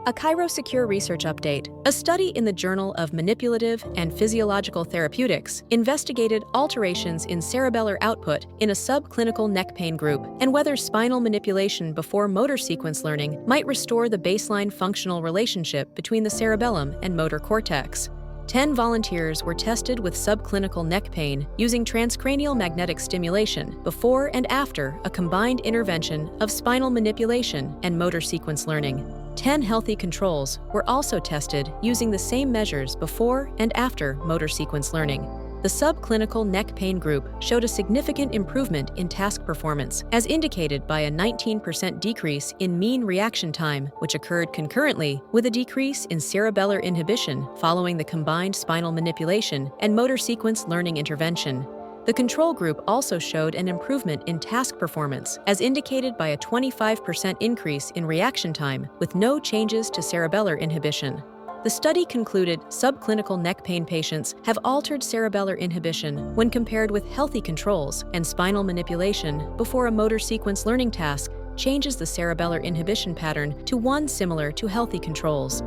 A ChiroSecure research update. A study in the Journal of Manipulative and Physiological Therapeutics investigated alterations in cerebellar output in a subclinical neck pain group and whether spinal manipulation before motor sequence learning might restore the baseline functional relationship between the cerebellum and motor cortex. 10 volunteers were tested with subclinical neck pain using transcranial magnetic stimulation before and after a combined intervention of spinal manipulation and motor sequence learning. 10 healthy controls were also tested using the same measures before and after motor sequence learning. The subclinical neck pain group showed a significant improvement in task performance, as indicated by a 19% decrease in mean reaction time, which occurred concurrently with a decrease in cerebellar inhibition following the combined spinal manipulation and motor sequence learning intervention. The control group also showed an improvement in task performance, as indicated by a 25% increase in reaction time with no changes to cerebellar inhibition. The study concluded subclinical neck pain patients have altered cerebellar inhibition when compared with healthy controls, and spinal manipulation before a motor sequence learning task changes the cerebellar inhibition pattern to one similar to healthy controls.